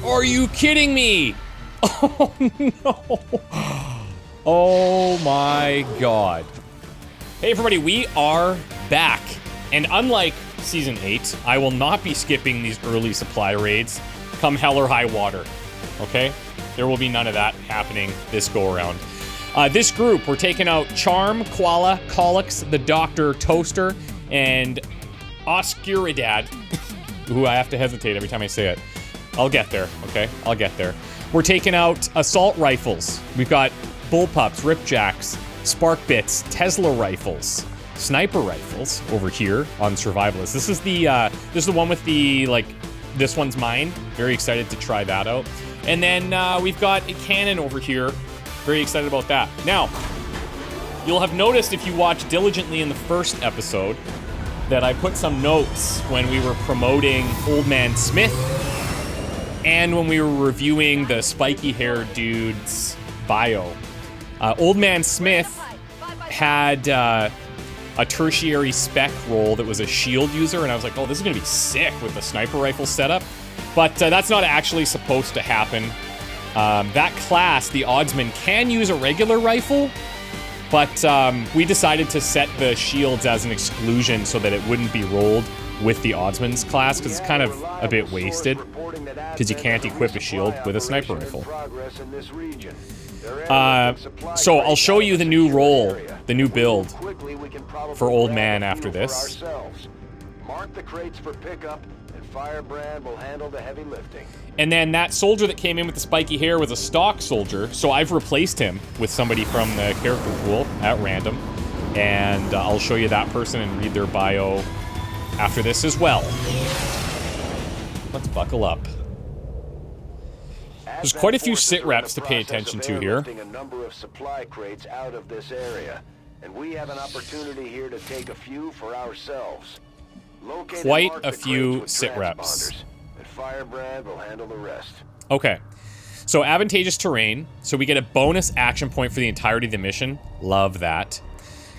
Are you kidding me? Oh no. Oh my god. Hey everybody, we are back. And unlike Season 8, I will not be skipping these early supply raids come hell or high water. Okay? There will be none of that happening this go-around. This group, we're taking out Charm, Koala, Colix, the Doctor, Toaster, and Oscuridad, who I have to hesitate every time I say it. I'll get there, okay? I'll get there. We're taking out assault rifles. We've got bullpups, ripjacks, spark bits, Tesla rifles, sniper rifles over here on survivalist. This is the one with the, like, this one's mine. Very excited to try that out. And then we've got a cannon over here. Very excited about that. Now, you'll have noticed if you watched diligently in the first episode that I put some notes when we were promoting Old Man Smith and when we were reviewing the spiky-haired dude's bio. Old Man Smith had a tertiary spec role that was a shield user, and I was like, oh, this is gonna be sick with the sniper rifle setup. But that's not actually supposed to happen. That class, the Oddsman, can use a regular rifle, but we decided to set the shields as an exclusion so that it wouldn't be rolled with the Oddsman's class, because it's kind of a bit wasted, because you can't equip a shield with a sniper rifle. So I'll show you the new role, the new build for Old Man after this. Mark the crates for pickup, and Firebrand will handle the heavy lifting. And then that soldier that came in with the spiky hair was a stock soldier, so I've replaced him with somebody from the character pool at random. And I'll show you that person and read their bio after this as well. Let's buckle up. There's quite a few sit reps to pay attention to here. A number of supply crates out of this area, and we have an opportunity here to take a few for ourselves. Quite a few sit reps. And Firebrand will handle the rest. Okay. So advantageous terrain. So we get a bonus action point for the entirety of the mission. Love that.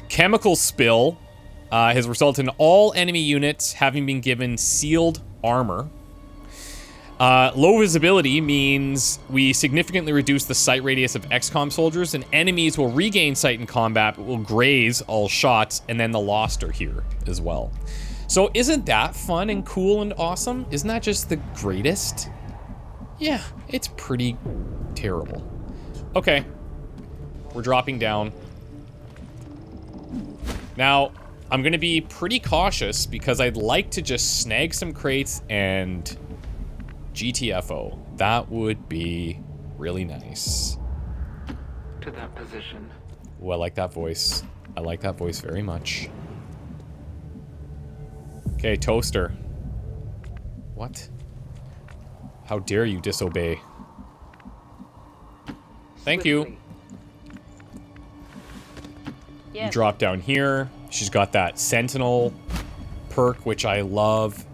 Chemical spill has resulted in all enemy units having been given sealed armor. Low visibility means we significantly reduce the sight radius of Xcom soldiers, and enemies will regain sight in combat, but will graze all shots, and then the Lost are here as well. So isn't that fun and cool and awesome? Isn't that just the greatest? Yeah, it's pretty terrible. Okay, we're dropping down. Now, I'm gonna be pretty cautious because I'd like to just snag some crates and GTFO. That would be really nice. To that position. Oh, I like that voice. I like that voice very much. Okay, Toaster. What? How dare you disobey? Thank you. Yes. You drop down here. She's got that Sentinel perk, which I love.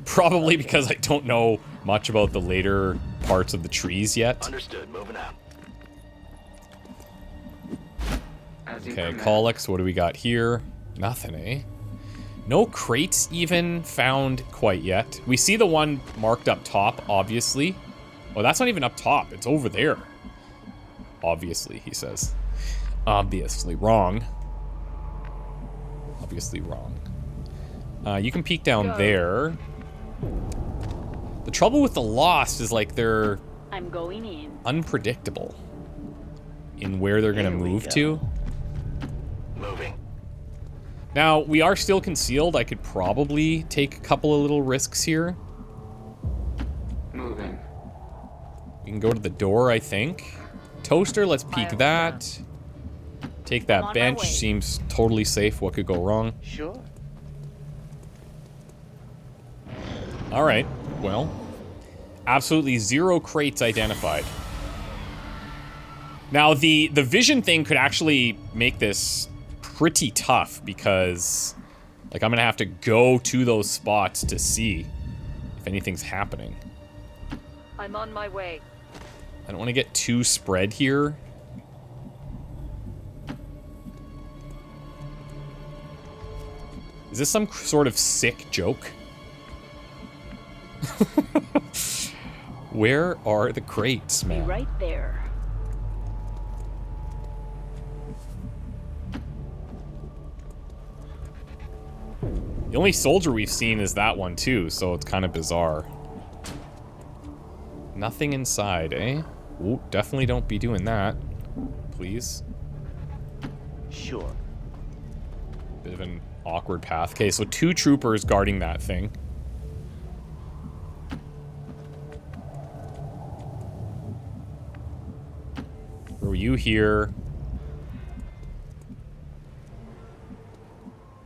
Probably because I don't know much about the later parts of the trees yet. Understood. Moving out. Okay, Colix, what do we got here? Nothing, eh? No crates even found quite yet. We see the one marked up top, obviously. Oh, that's not even up top. It's over there. Obviously, he says. Obviously wrong. Obviously wrong. You can peek down there. The trouble with the Lost is, like, they're I'm going in. unpredictable in where they're gonna move to. Moving. Now, we are still concealed. I could probably take a couple of little risks here. Moving. We can go to the door, I think. Toaster, let's peek that. Take I'm on that my bench. way. Seems totally safe. What could go wrong? Sure. All right. Well, absolutely zero crates identified. Now, the vision thing could actually make this pretty tough because, like, I'm gonna have to go to those spots to see if anything's happening. I'm on my way. I don't want to get too spread here. Is this some sort of sick joke? Where are the crates, Be man? right there. The only soldier we've seen is that one too, so it's kind of bizarre. Nothing inside, eh? Ooh, definitely don't be doing that. Please. Sure. Bit of an awkward path. Okay, so 2 troopers guarding that thing. Throw you here.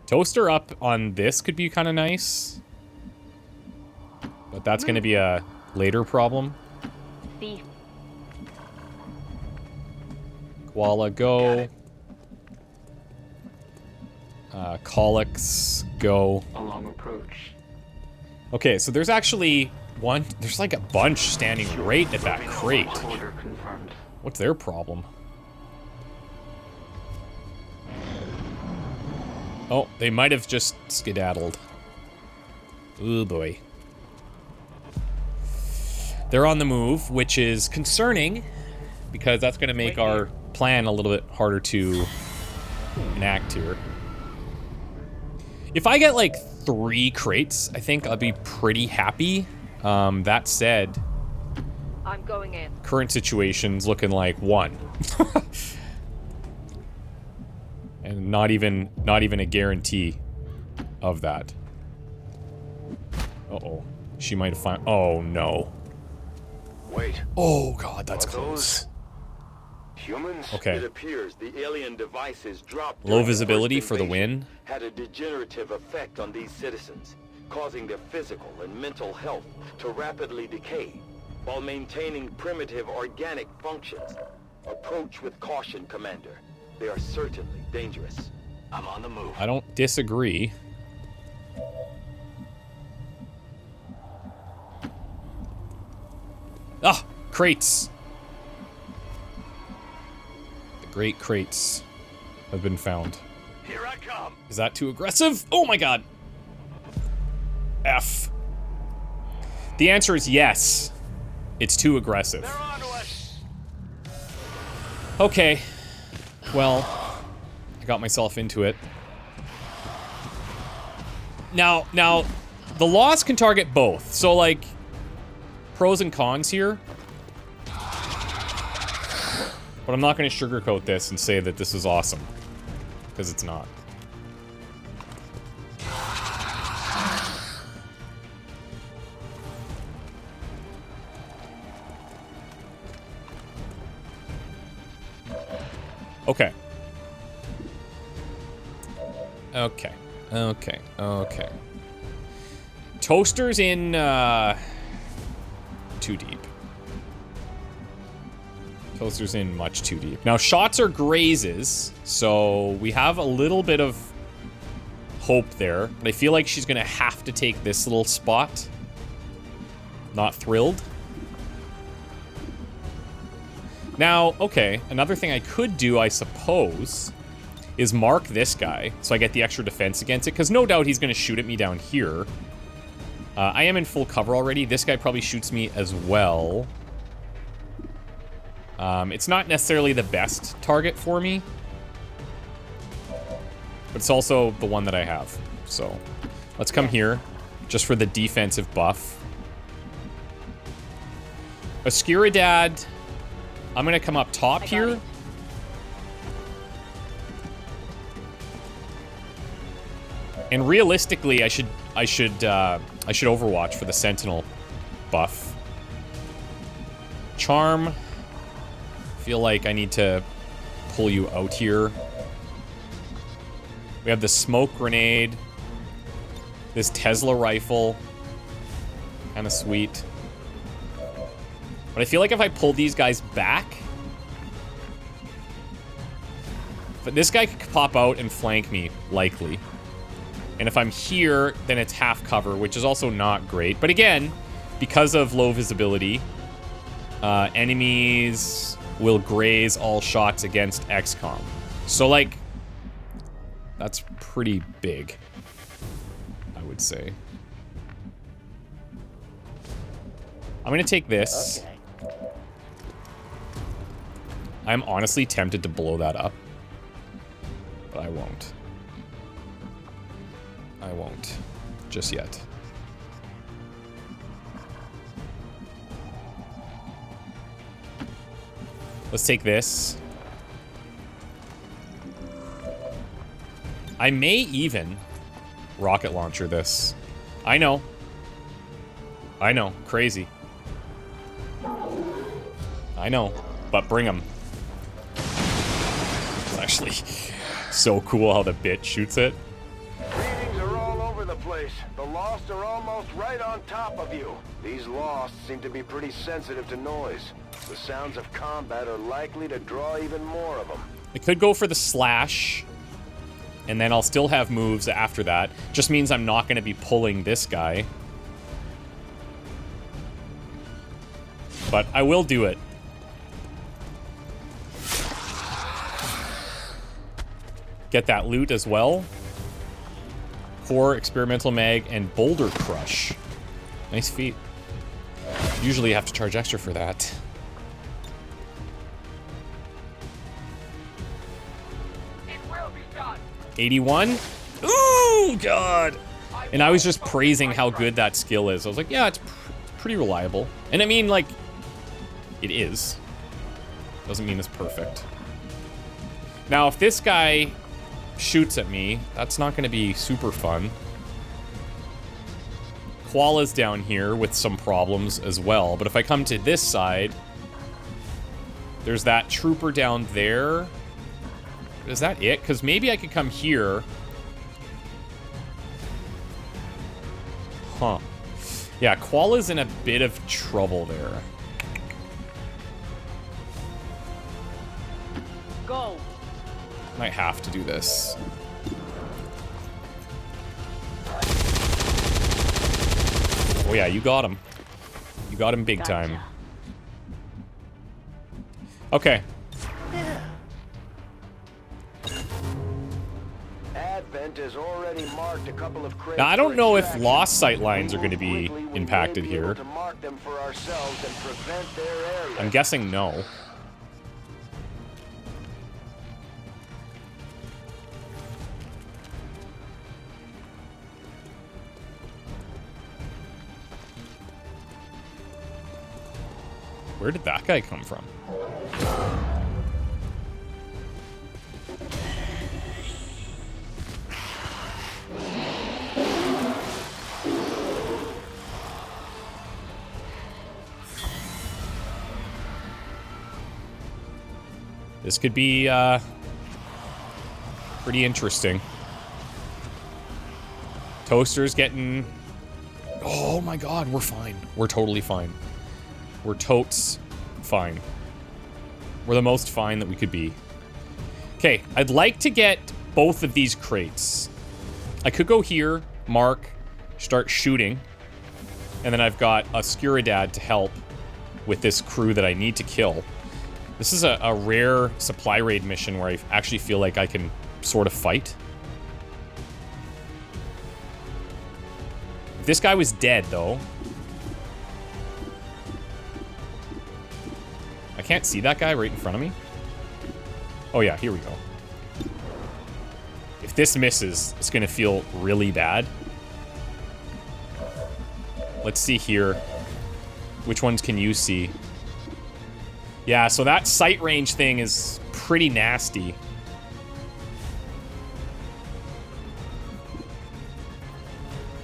Toaster up on this could be kind of nice. But that's going to be a later problem. Thief. Koala, go. Colics, go. A long approach. Okay, so there's actually one... There's like a bunch standing right at that crate. Order confirmed. What's their problem? Oh, they might have just skedaddled. Ooh, boy. They're on the move, which is concerning, because that's going to make our plan a little bit harder to enact here. If I get, like, 3 crates, I think I'll be pretty happy. That said... I'm going in. Current situation's looking like 1. And not even a guarantee of that. Uh-oh. She might have found... Oh, no. Wait. Oh, God, that's Are close. those humans? Okay. It appears the alien devices dropped Low during the visibility first for the invasion win. had a degenerative effect on these citizens, causing their physical and mental health to rapidly decay while maintaining primitive organic functions. Approach with caution, Commander. They are certainly dangerous. I'm on the move. I don't disagree. Ah! Crates! The great crates have been found. Here I come. Is that too aggressive? Oh my god! F. The answer is yes. It's too aggressive. They're on to us. Okay. Well, I got myself into it. Now, the loss can target both. So, like, pros and cons here. But I'm not going to sugarcoat this and say that this is awesome. Because it's not. Okay. Okay. Okay. Okay. Toaster's in, too deep. Toaster's in much too deep. Now, shots are grazes, so we have a little bit of hope there. But I feel like she's gonna have to take this little spot. Not thrilled. Now, okay, another thing I could do, I suppose, is mark this guy, so I get the extra defense against it, because no doubt he's going to shoot at me down here. I am in full cover already. This guy probably shoots me as well. It's not necessarily the best target for me, but it's also the one that I have. So, let's come here, just for the defensive buff. Askiradad... I'm gonna come up top here. And realistically, I should Overwatch for the Sentinel buff. Charm. Feel like I need to pull you out here. We have the smoke grenade. This Tesla rifle. Kind of sweet. But I feel like if I pull these guys back... But this guy could pop out and flank me, likely. And if I'm here, then it's half cover, which is also not great. But again, because of low visibility, enemies will graze all shots against Xcom. So, like, that's pretty big, I would say. I'm gonna take this. Okay. I'm honestly tempted to blow that up. But I won't. I won't. Just yet. Let's take this. I may even rocket launcher this. I know. I know. Crazy. I know. But bring them. It's actually so cool how the bit shoots it. Readings are all over the place. The Lost are almost right on top of you. These Lost seem to be pretty sensitive to noise. The sounds of combat are likely to draw even more of them. I could go for the slash, and then I'll still have moves after that. Just means I'm not going to be pulling this guy. But I will do it. Get that loot as well. Core, experimental mag, and boulder crush. Nice feat. Usually you have to charge extra for that. It will be done. 81. Ooh, God. And I was just praising how good that skill is. I was like, yeah, it's pretty reliable. And I mean, like, it is. Doesn't mean it's perfect. Now, if this guy shoots at me, that's not going to be super fun. Koala's down here with some problems as well. But if I come to this side, there's that trooper down there. Is that it? Because maybe I could come here. Huh. Yeah, Koala's in a bit of trouble there. Go. Might have to do this. Oh yeah, you got him. You got him big time. Okay. Advent has already marked a couple of crates. Now I don't know if for lost sight extraction. lines are going to be Quickly, we impacted may be able here. to mark them for ourselves and prevent their area. I'm guessing no. Where did that guy come from? This could be pretty interesting. Toaster's getting... Oh my god, we're fine. We're totally fine. We're totes fine. We're the most fine that we could be. Okay, I'd like to get both of these crates. I could go here, mark, start shooting, and then I've got a Scuridad to help with this crew that I need to kill. This is a rare supply raid mission where I actually feel like I can sort of fight. If this guy was dead, though... I can't see that guy right in front of me. Oh yeah, here we go. If this misses, it's gonna feel really bad. Let's see here. Which ones can you see? Yeah, so that sight range thing is pretty nasty.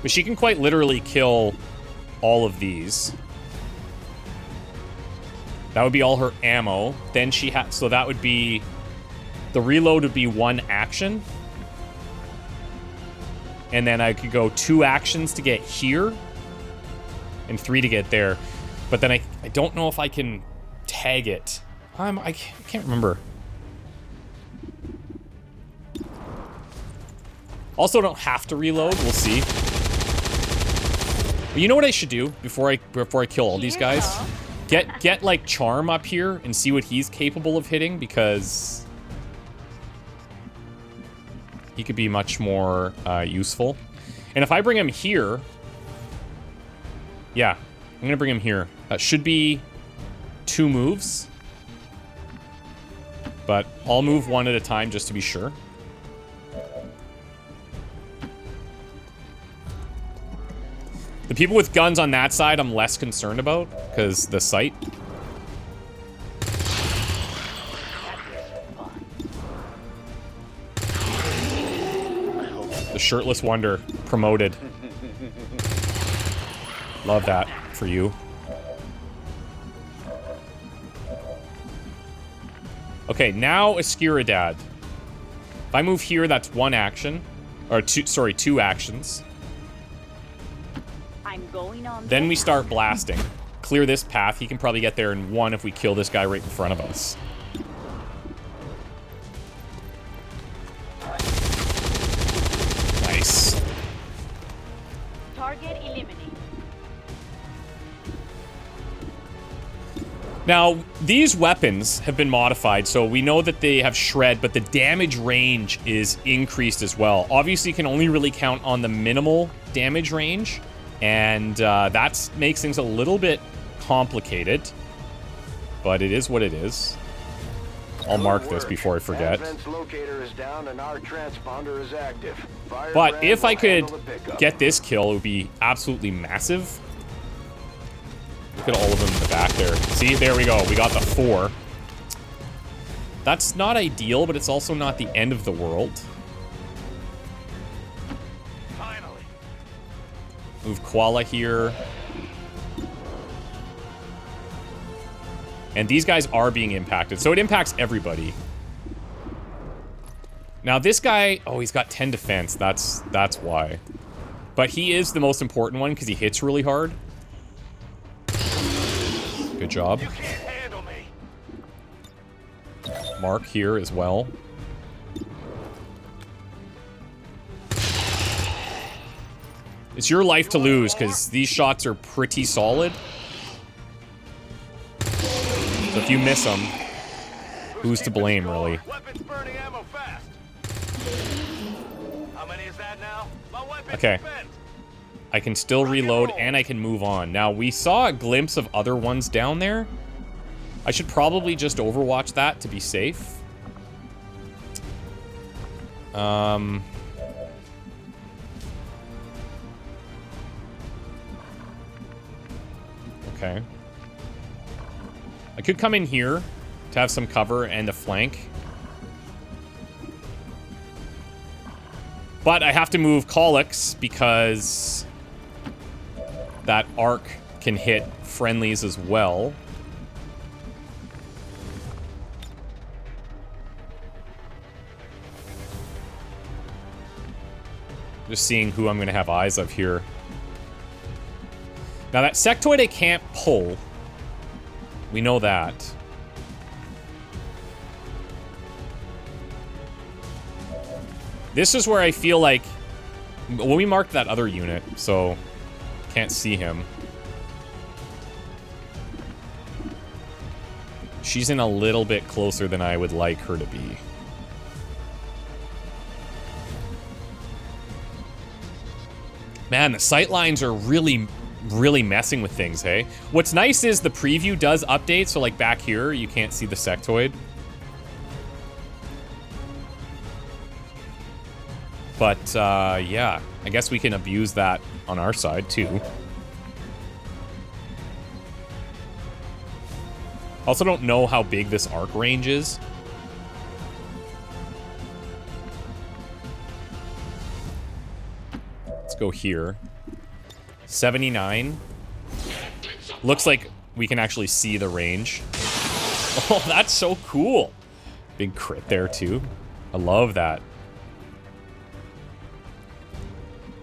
But she can quite literally kill all of these. That would be all her ammo. Then she has... So that would be... The reload would be 1 action. And then I could go 2 actions to get here. And 3 to get there. But then I don't know if I can tag it. I can't remember. Also don't have to reload. We'll see. But you know what I should do before I kill all these guys? Get like Charm up here and see what he's capable of hitting, because he could be much more useful. And if I bring him here, yeah, I'm gonna bring him here. That should be 2 moves. But I'll move 1 at a time just to be sure. The people with guns on that side I'm less concerned about, because the sight. The Shirtless Wonder promoted. Love that for you. Okay, now Askiradad. If I move here, that's 1 action. Or 2 actions. I'm going on. Then we start blasting. Clear this path. He can probably get there in 1 if we kill this guy right in front of us. Nice. Target eliminated. Now, these weapons have been modified, so we know that they have shred, but the damage range is increased as well. Obviously, you can only really count on the minimal damage range, and that makes things a little bit complicated, but it is what it is. I'll mark this before I forget. Locator is down and our transponder is active. But if I could get this kill, it would be absolutely massive. Look at all of them in the back there. See, there we go. We got the 4. That's not ideal, but it's also not the end of the world. Finally. Move Koala here. And these guys are being impacted, so it impacts everybody. Now this guy, oh, he's got 10 defense. That's why. But he is the most important one because he hits really hard. Good job. You can't handle me. Mark here as well. It's your life to lose because these shots are pretty solid. So if you miss them, who's to blame, really? Weapons burning ammo fast. How many is that now? My weapon's Okay. spent. I can still reload and I can move on. Now, we saw a glimpse of other ones down there. I should probably just overwatch that to be safe. Okay. I could come in here to have some cover and a flank. But I have to move Colix because that arc can hit friendlies as well. Just seeing who I'm going to have eyes of here. Now that sectoid I can't pull. We know that. This is where I feel like... Well, we marked that other unit, so... Can't see him. She's in a little bit closer than I would like her to be. Man, the sightlines are really messing with things, hey? What's nice is the preview does update, so like back here, you can't see the sectoid. But, yeah, I guess we can abuse that on our side, too. Also don't know how big this arc range is. Let's go here. 79. Looks like we can actually see the range. Oh, that's so cool. Big crit there, too. I love that.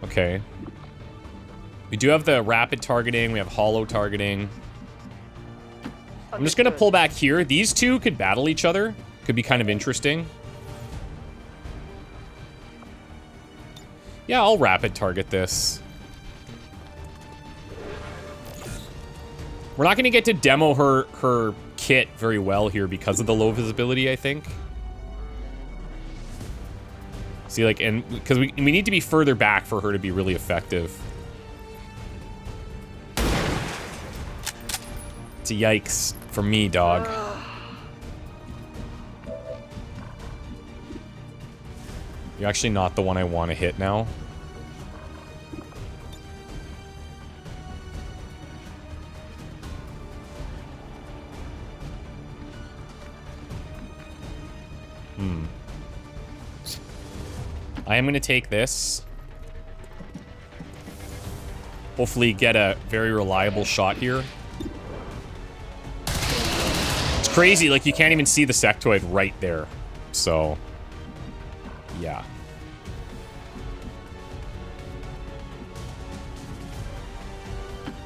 Okay. We do have the rapid targeting. We have hollow targeting. I'm just going to pull back here. These two could battle each other. Could be kind of interesting. Yeah, I'll rapid target this. We're not going to get to demo her kit very well here because of the low visibility, I think. See, like, and because we need to be further back for her to be really effective. That's a yikes for me, dog. You're actually not the one I want to hit now. I am going to take this. Hopefully get a very reliable shot here. It's crazy, like you can't even see the sectoid right there. So, yeah.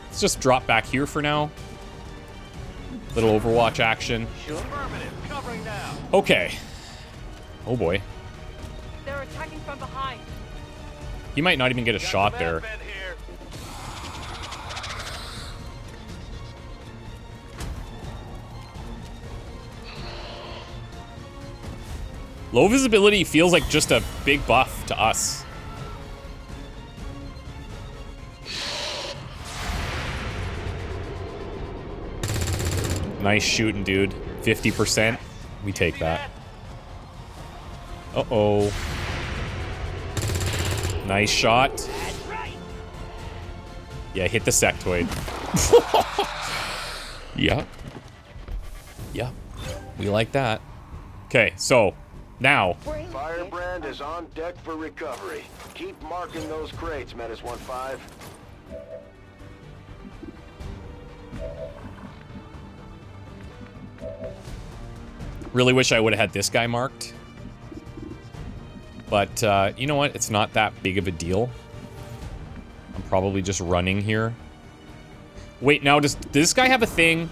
Let's just drop back here for now. Little Overwatch action. Okay. Oh boy. They're attacking from behind. He might not even get a shot there. Low visibility feels like just a big buff to us. Nice shooting, dude. 50%. We take that. Uh-oh. Nice shot. Yeah, hit the sectoid. Yeah. Yeah. We like that. Okay, so now. Firebrand is on deck for recovery. Keep marking those crates, Menace 1-5. Really wish I would have had this guy marked. But, you know what? It's not that big of a deal. I'm probably just running here. Wait, now, does this guy have a thing?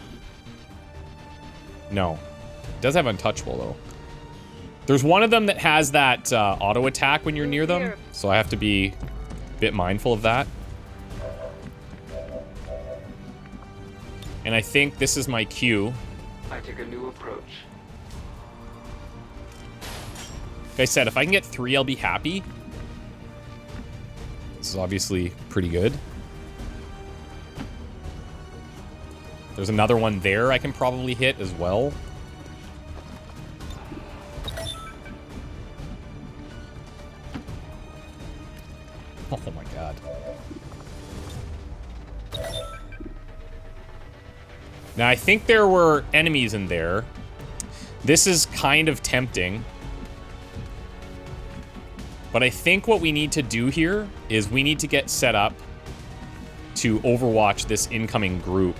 No. It does have untouchable, though. There's one of them that has that auto attack when you're near them. So I have to be a bit mindful of that. And I think this is my cue. I take a new approach. Like I said, if I can get 3, I'll be happy. This is obviously pretty good. There's another one there I can probably hit as well. Oh my god. Now, I think there were enemies in there. This is kind of tempting. But I think what we need to do here is we need to get set up to overwatch this incoming group.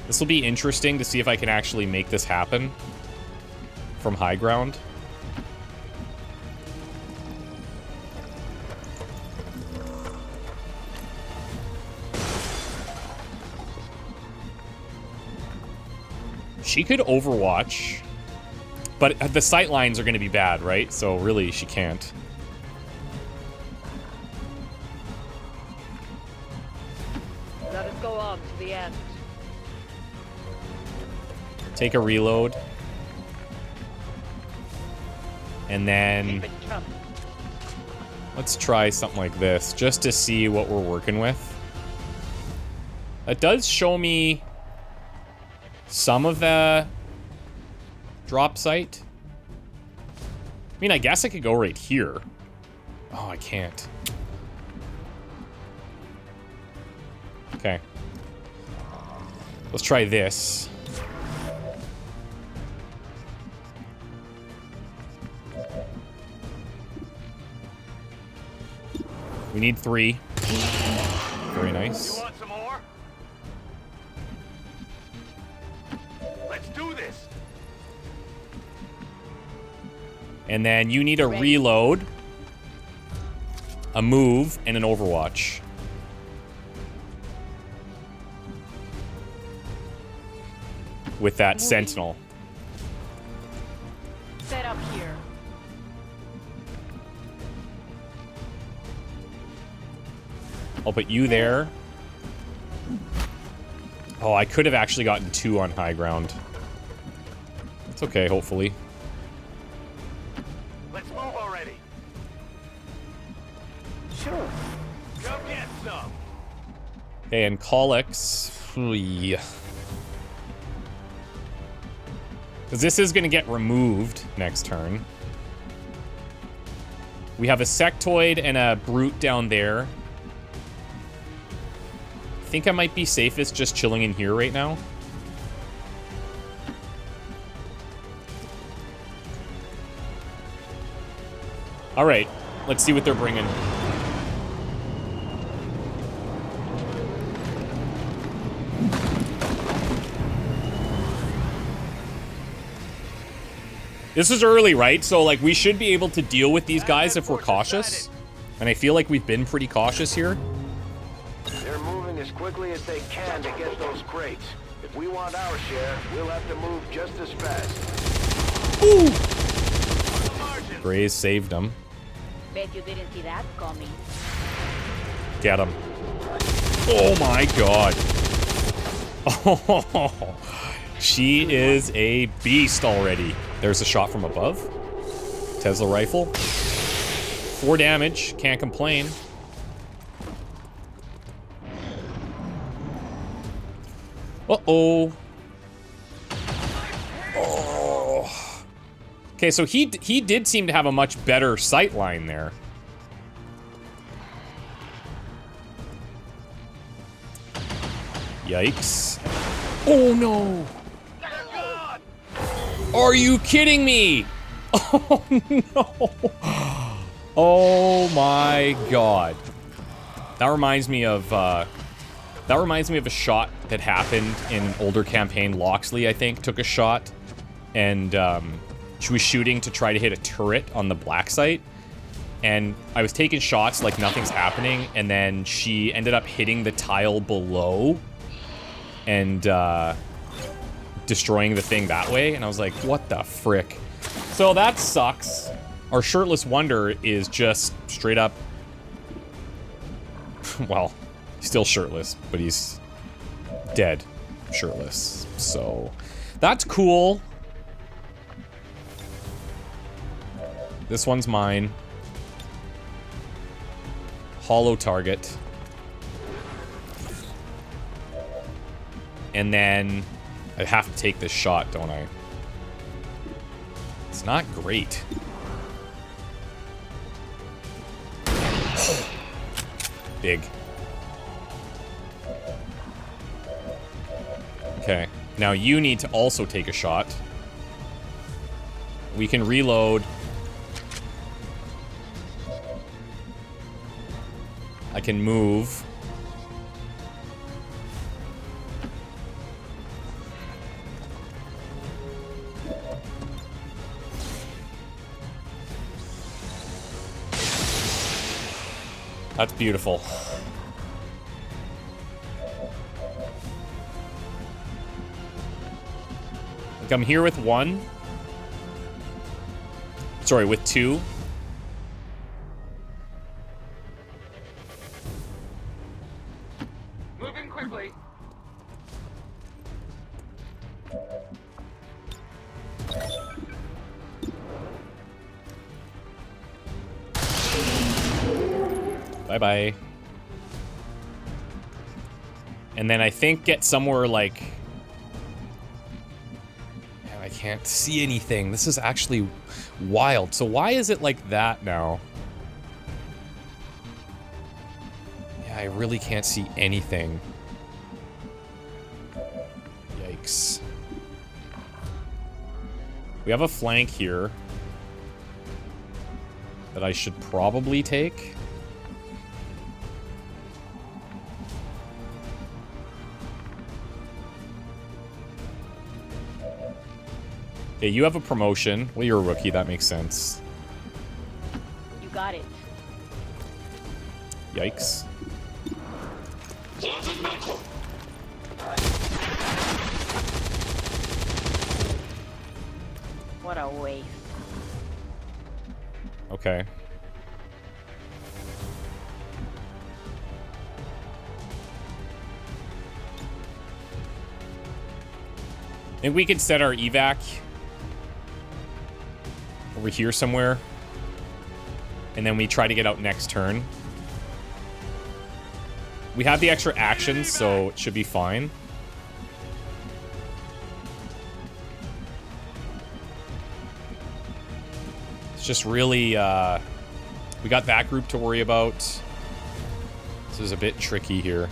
This will be interesting to see if I can actually make this happen from high ground. She could overwatch, but the sight lines are going to be bad, right? So really, she can't. Let us go on to the end. Take a reload. And then let's try something like this just to see what we're working with. It does show me some of the drop site. I mean, I guess I could go right here. Oh, I can't. Okay. Let's try this. We need 3. Very nice. You want some more? Let's do this. And then you need a reload, a move, and an overwatch. With that sentinel. Set up here. I'll put you there. Oh, I could have actually gotten 2 on high ground. It's okay, hopefully. Let's move already. Sure. Cover Okay, and Colix. Because this is going to get removed next turn. We have a sectoid and a brute down there. I think I might be safest just chilling in here right now. All right, let's see what they're bringing. This is early, right? So, like, we should be able to deal with these guys if we're cautious. And I feel like we've been pretty cautious here. They're moving as quickly as they can to get those crates. If we want our share, we'll have to move just as fast. Ooh! Graze saved him. Bet you didn't see that coming. Get him. Oh my god. Oh, she is a beast already. There's a shot from above. Tesla rifle. 4 damage. Can't complain. Uh-oh. Oh. Okay, so he did seem to have a much better sight line there. Yikes. Oh, no. Are you kidding me? Oh, no. Oh, my God. That reminds me of a shot that happened in an older campaign. Loxley, I think, took a shot. And she was shooting to try to hit a turret on the black site. And I was taking shots like nothing's happening. And then she ended up hitting the tile below. And destroying the thing that way. And I was like, what the frick? So that sucks. Our Shirtless Wonder is just straight up... well, he's still shirtless, but he's dead shirtless. So that's cool. This one's mine. Hollow target. And then I have to take this shot, don't I? It's not great. Big. Okay. Now you need to also take a shot. We can reload. I can move. That's beautiful. Like I'm here with 1. Sorry, with 2. Moving quickly. Bye-bye. And then I think get somewhere like... Man, I can't see anything. This is actually wild. So why is it like that now? Yeah, I really can't see anything. Yikes. We have a flank here that I should probably take. Okay, you have a promotion. Well, you're a rookie. That makes sense. You got it. Yikes. What a waste. Okay. I think we could set our evac over here somewhere. And then we try to get out next turn. We have the extra actions, so it should be fine. It's just really, we got that group to worry about. This is a bit tricky here.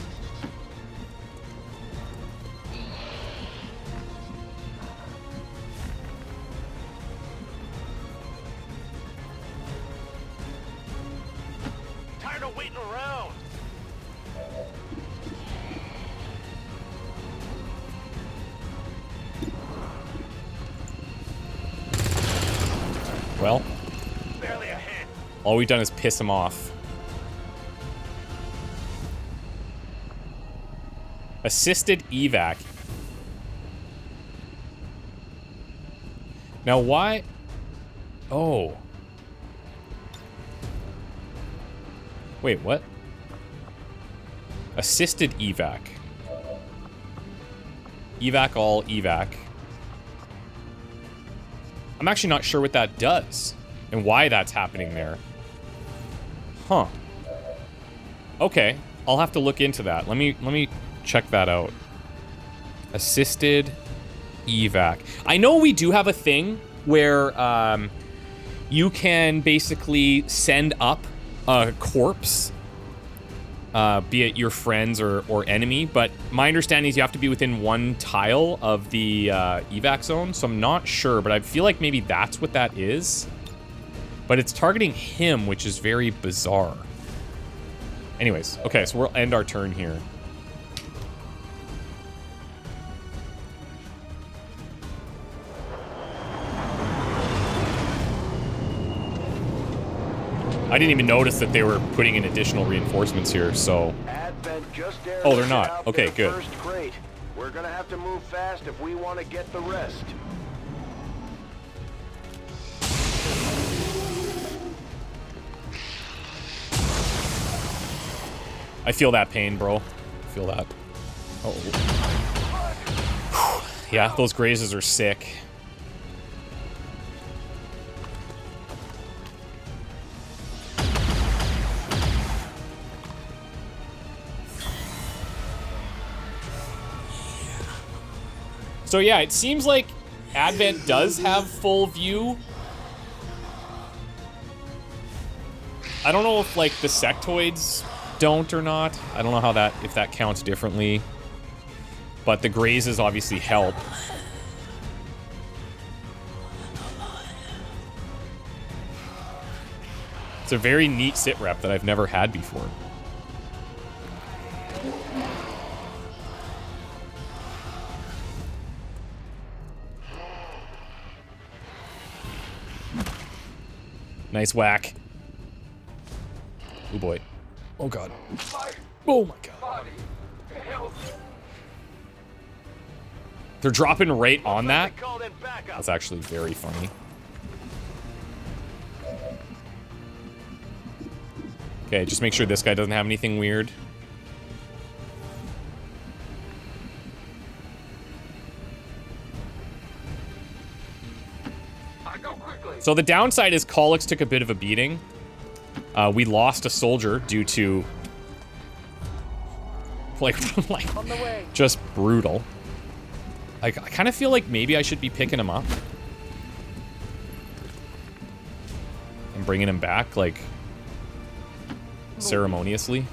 Tired of waiting around. Well, Barely ahead. all we've done is piss him off. Assisted evac. Now why? Oh. Wait, what? Assisted evac. Evac all evac. I'm actually not sure what that does and why that's happening there. Huh. Okay, I'll have to look into that. Let me check that out. Assisted evac. I know we do have a thing where you can basically send up a corpse, be it your friends or enemy, but my understanding is you have to be within one tile of the evac zone, so I'm not sure, but I feel like maybe that's what that is. But it's targeting him, which is very bizarre. Anyways, okay, so we'll end our turn here. I didn't even notice that they were putting in additional reinforcements here, so... Advent just dared Oh, they're to not. get out Okay, their good. First crate. We're gonna have to move fast if we want to get the rest. I feel that pain, bro. I feel that. Oh. Yeah, those grazes are sick. So yeah, it seems like Advent does have full view. I don't know if like the sectoids don't or not. I don't know how that, if that counts differently. But the grazes obviously help. It's a very neat sit rep that I've never had before. Nice whack. Oh boy. Oh god. Oh my god. They're dropping right on that? That's actually very funny. Okay, just make sure this guy doesn't have anything weird. So the downside is Colix took a bit of a beating. We lost a soldier due to like just brutal. I kind of feel like maybe I should be picking him up and bringing him back, like ceremoniously.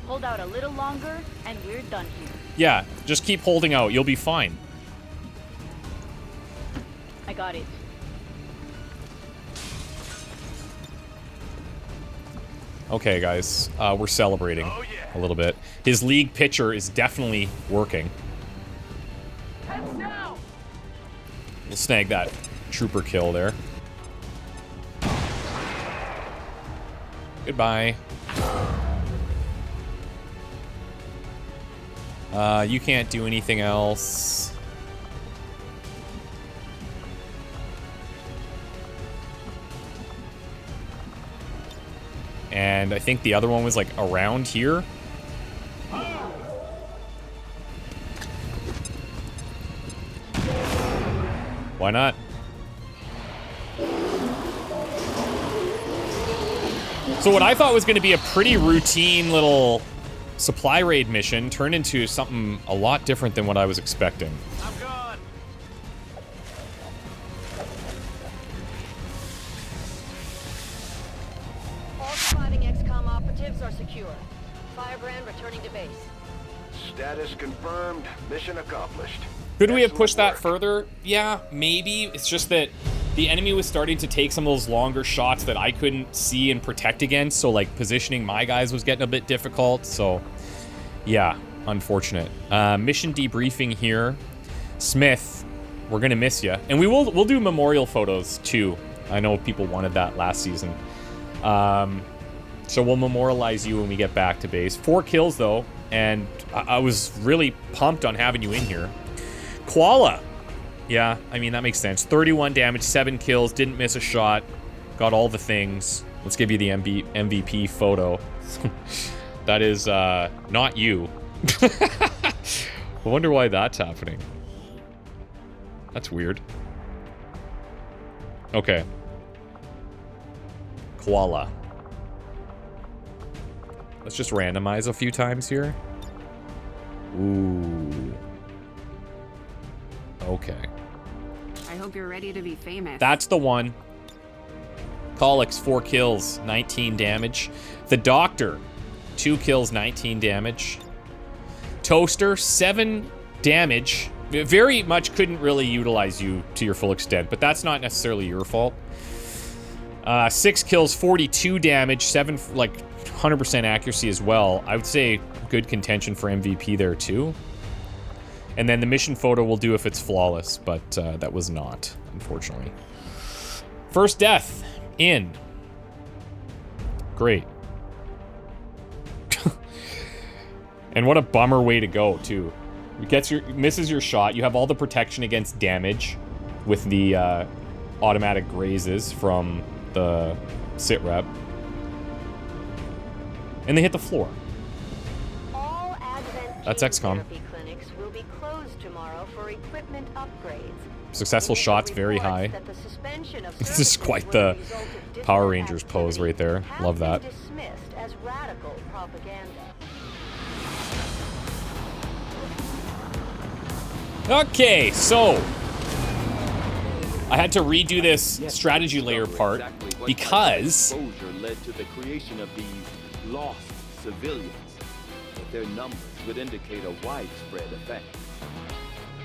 Hold out a little longer, and we're done here. Yeah, just keep holding out. You'll be fine. I got it. Okay, guys. We're celebrating a little bit. His league pitcher is definitely working. We'll snag that trooper kill there. Goodbye. You can't do anything else. And I think the other one was like around here. Why not? So what I thought was going to be a pretty routine little supply raid mission turned into something a lot different than what I was expecting. I'm gone. All surviving Xcom operatives are secure. Firebrand returning to base. Status confirmed. Mission accomplished. Could we have Excellent pushed that work. further? Yeah, maybe. It's just that the enemy was starting to take some of those longer shots that I couldn't see and protect against, so like positioning my guys was getting a bit difficult, so yeah, unfortunate. Mission debriefing here. Smith, we're gonna miss you. And we'll do memorial photos too. I know people wanted that last season. So we'll memorialize you when we get back to base. 4 kills though, and I was really pumped on having you in here. Koala. Yeah, I mean, that makes sense. 31 damage, 7 kills, didn't miss a shot, got all the things. Let's give you the MVP photo. That is not you. I wonder why that's happening. That's weird. Okay. Koala. Let's just randomize a few times here. Ooh. Okay. I hope you're ready to be famous. That's the one. Colix, 4 kills, 19 damage. The Doctor, 2 kills, 19 damage. Toaster, 7 damage. Very much couldn't really utilize you to your full extent, but that's not necessarily your fault. 6 kills, 42 damage, 7, like, 100% accuracy as well. I would say good contention for MVP there, too. And then the mission photo will do if it's flawless, but that was not, unfortunately. First death in. Great. And what a bummer way to go, too. Misses your shot. You have all the protection against damage with the automatic grazes from the sit rep. And they hit the floor. All Advent That's gene XCOM. therapy clinics will be closed tomorrow for equipment upgrades. Successful Initial shots, very reports high. that the suspension of This is services quite will the result of Power dissident Rangers pose right there. activity Love have that. been dismissed as radical propaganda. Okay, so I had to redo this strategy layer part because exposure led to the creation of these lost civilians. But their numbers would indicate a widespread effect.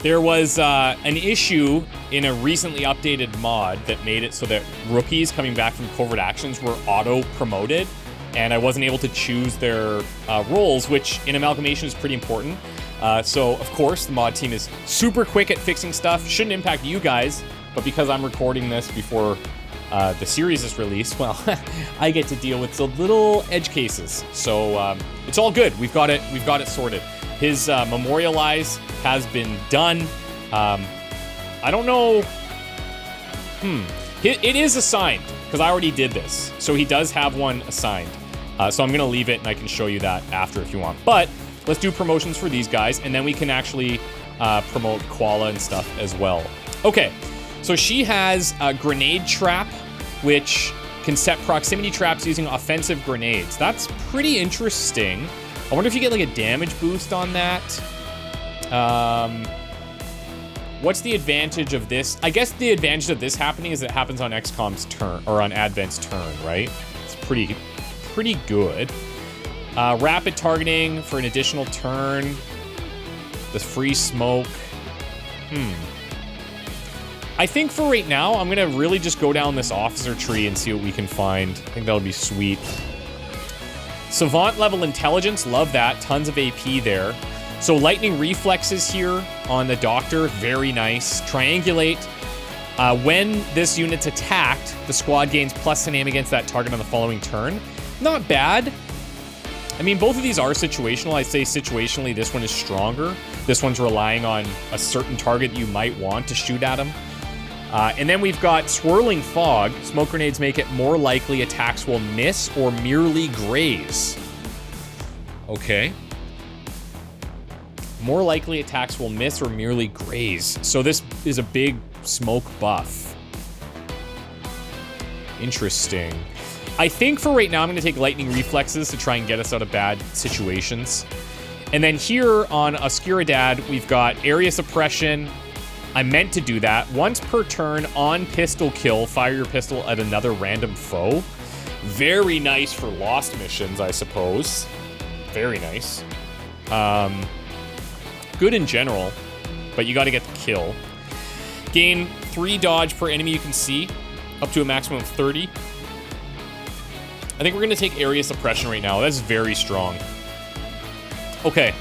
there was an issue in a recently updated mod that made it so that rookies coming back from covert actions were auto-promoted, and I wasn't able to choose their roles, which in Amalgamation is pretty important. So, of course, the mod team is super quick at fixing stuff. Shouldn't impact you guys, but because I'm recording this before the series is released, well, I get to deal with the little edge cases. So it's all good. We've got it sorted. His memorialize has been done. I don't know. It is assigned because I already did this. So he does have one assigned. So I'm going to leave it and I can show you that after if you want. But let's do promotions for these guys and then we can actually promote Koala and stuff as well. Okay, so she has a grenade trap, which can set proximity traps using offensive grenades. That's pretty interesting. I wonder if you get like a damage boost on that. What's the advantage of this? I guess the advantage of this happening is it happens on XCOM's turn, or on Advent's turn, right? It's pretty good. Rapid targeting for an additional turn. The free smoke. I think for right now, I'm gonna really just go down this officer tree and see what we can find. I think that'll be sweet. Savant level intelligence, love that. Tons of AP there. So lightning reflexes here on the Doctor, very nice. Triangulate. When this unit's attacked, the squad gains +10 aim against that target on the following turn. Not bad. I mean, both of these are situational. I'd say situationally, this one is stronger. This one's relying on a certain target you might want to shoot at him. And then we've got Swirling Fog. Smoke grenades make it more likely attacks will miss or merely graze. Okay. More likely attacks will miss or merely graze. So this is a big smoke buff. Interesting. I think for right now, I'm going to take lightning reflexes to try and get us out of bad situations. And then here on Oscuridad, we've got area suppression. I meant to do that. Once per turn on pistol kill, fire your pistol at another random foe. Very nice for lost missions, I suppose. Very nice. Good in general, but you got to get the kill. Gain 3 dodge per enemy you can see, up to a maximum of 30. I think we're going to take area suppression right now. That's very strong. Okay.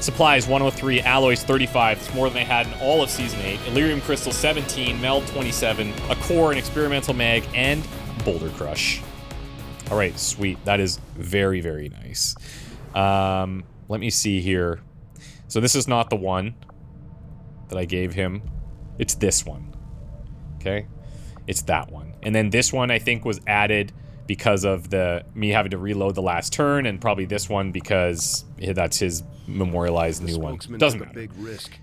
Supplies 103, alloys 35. It's more than I had in all of Season 8. Elerium Crystal 17, Meld 27, a core, an experimental mag, and Boulder Crush. All right, sweet. That is very, very nice. Let me see here. So this is not the one that I gave him. It's this one. Okay? It's that one. And then this one, I think, was added because of me having to reload the last turn, and probably this one because that's his memorialized new one. Doesn't matter.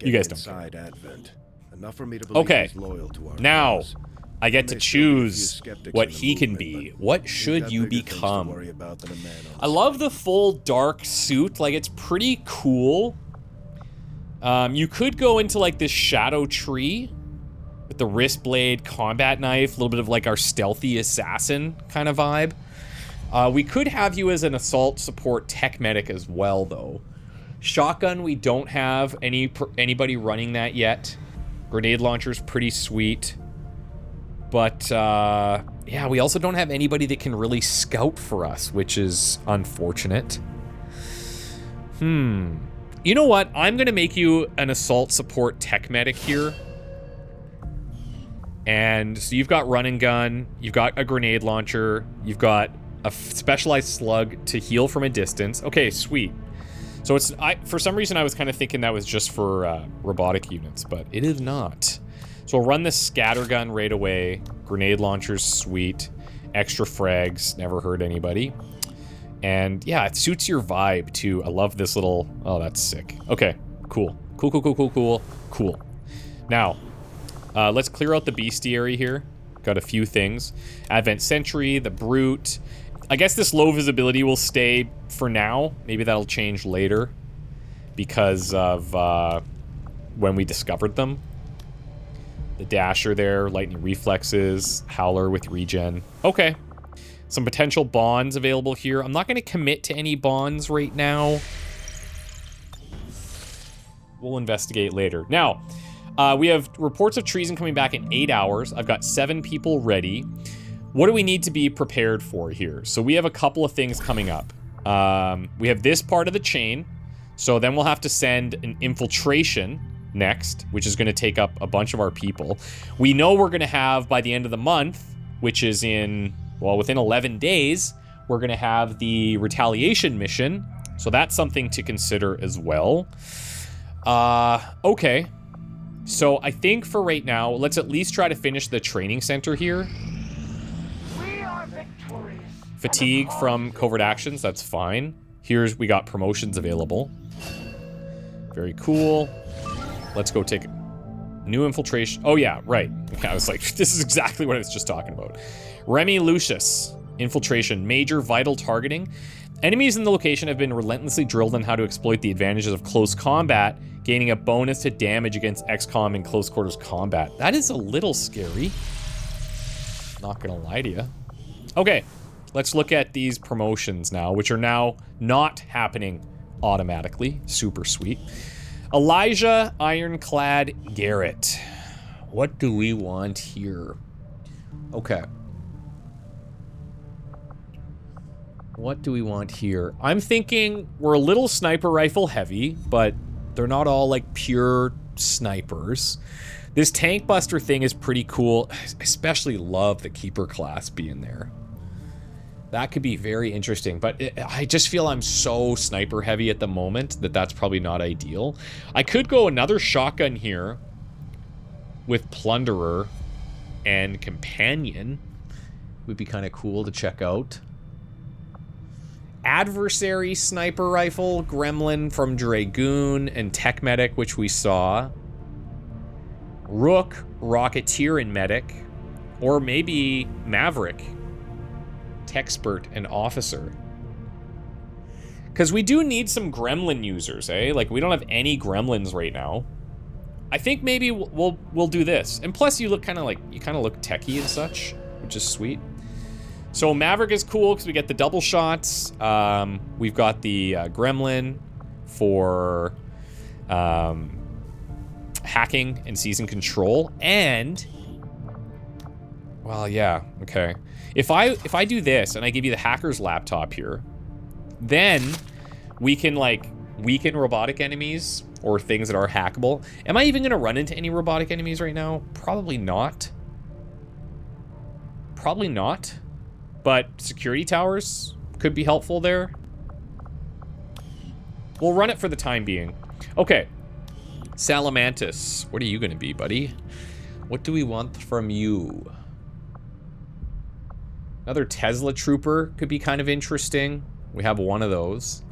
You guys don't care. Okay. Now, I get to choose what he can be. What should you become? I love the full dark suit. Like, it's pretty cool. You could go into, like, this shadow tree with the wrist blade, combat knife, a little bit of, like, our stealthy assassin kind of vibe. We could have you as an assault support tech medic as well, though. Shotgun, we don't have anybody running that yet. Grenade launcher's pretty sweet. But, yeah, we also don't have anybody that can really scout for us, which is unfortunate. You know what? I'm going to make you an assault support tech medic here. And so you've got run and gun, you've got a grenade launcher, you've got a specialized slug to heal from a distance. Okay, sweet. So for some reason I was kind of thinking that was just for robotic units, but it is not. So we'll run this scattergun right away. Grenade launcher's sweet. Extra frags, never hurt anybody. And yeah, it suits your vibe too. I love this little, oh, that's sick. Okay, cool. Cool. Now, let's clear out the bestiary here. Got a few things. Advent Sentry, the Brute. I guess this low visibility will stay for now. Maybe that'll change later because of when we discovered them. The Dasher there, Lightning Reflexes, Howler with regen. Okay. Some potential bonds available here. I'm not going to commit to any bonds right now. We'll investigate later. Now, we have reports of treason coming back in 8 hours. I've got 7 people ready. What do we need to be prepared for here? So we have a couple of things coming up. We have this part of the chain. So then we'll have to send an infiltration next, which is going to take up a bunch of our people. We know we're going to have, by the end of the month, which is within 11 days, we're going to have the retaliation mission. So that's something to consider as well. Okay. So I think for right now, let's at least try to finish the training center here. We are victorious. Fatigue from covert actions, that's fine. We got promotions available. Very cool. Let's go take new infiltration. Oh yeah, right. I was like, this is exactly what I was just talking about. Remy Lucius, infiltration, major vital targeting. Enemies in the location have been relentlessly drilled on how to exploit the advantages of close combat, gaining a bonus to damage against Xcom in close quarters combat. That is a little scary. Not gonna lie to you. Okay, let's look at these promotions now, which are now not happening automatically. Super sweet. Elijah Ironclad Garrett. What do we want here? Okay. What do we want here? I'm thinking we're a little sniper rifle heavy, but they're not all like pure snipers. This tank buster thing is pretty cool. I especially love the Keeper class being there. That could be very interesting, but I just feel I'm so sniper heavy at the moment that that's probably not ideal. I could go another shotgun here with Plunderer and Companion. Would be kind of cool to check out. Adversary sniper rifle, Gremlin from Dragoon, and Tech Medic, which we saw. Rook, Rocketeer, and Medic. Or maybe Maverick Techspert and officer. Because we do need some gremlin users, eh? Like, we don't have any gremlins right now. I think maybe we'll do this. And plus, you look kind of like, you kind of look techie and such, which is sweet. So Maverick is cool because we get the double shots. We've got the gremlin for hacking and seizing control. And, well, yeah, okay. If I do this and I give you the hacker's laptop here, then we can, like, weaken robotic enemies or things that are hackable. Am I even going to run into any robotic enemies right now? Probably not. Probably not. But security towers could be helpful there. We'll run it for the time being. Okay. Salamantis, what are you going to be, buddy? What do we want from you? Another Tesla trooper could be kind of interesting. We have one of those.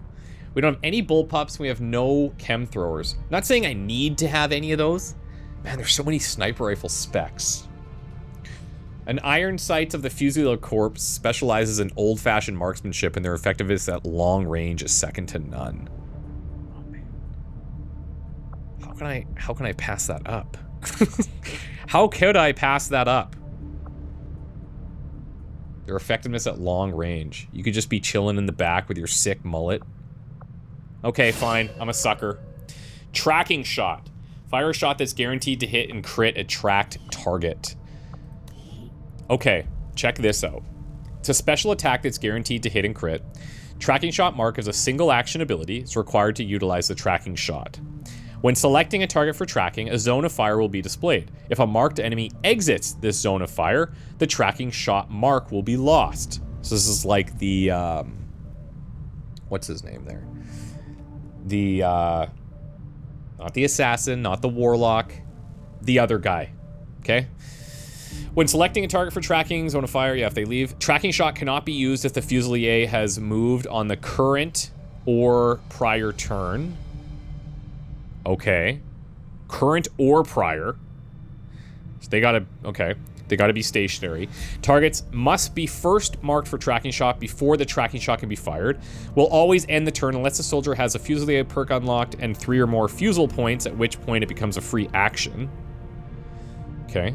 We don't have any bullpups. We have no chem throwers. Not saying I need to have any of those. Man, there's so many sniper rifle specs. An Iron Sights of the Fusilier Corps specializes in old-fashioned marksmanship, and their effectiveness at long range is second to none. Oh, man. How can I pass that up? How could I pass that up? Their effectiveness at long range. You could just be chilling in the back with your sick mullet. Okay, fine. I'm a sucker. Tracking shot. Fire a shot that's guaranteed to hit and crit a tracked target. Okay, check this out. It's a special attack that's guaranteed to hit and crit. Tracking shot mark is a single action ability. It's required to utilize the tracking shot. When selecting a target for tracking, a zone of fire will be displayed. If a marked enemy exits this zone of fire, the tracking shot mark will be lost. So this is like the, what's his name there? The, not the assassin, not the warlock, the other guy, okay? When selecting a target for tracking, zone of fire, yeah, if they leave, tracking shot cannot be used if the Fusilier has moved on the current or prior turn. Okay. Current or prior. So they gotta, okay. They gotta be stationary. Targets must be first marked for tracking shot before the tracking shot can be fired. Will always end the turn unless the soldier has a Fusilier perk unlocked and 3 or more fusel points, at which point it becomes a free action. Okay.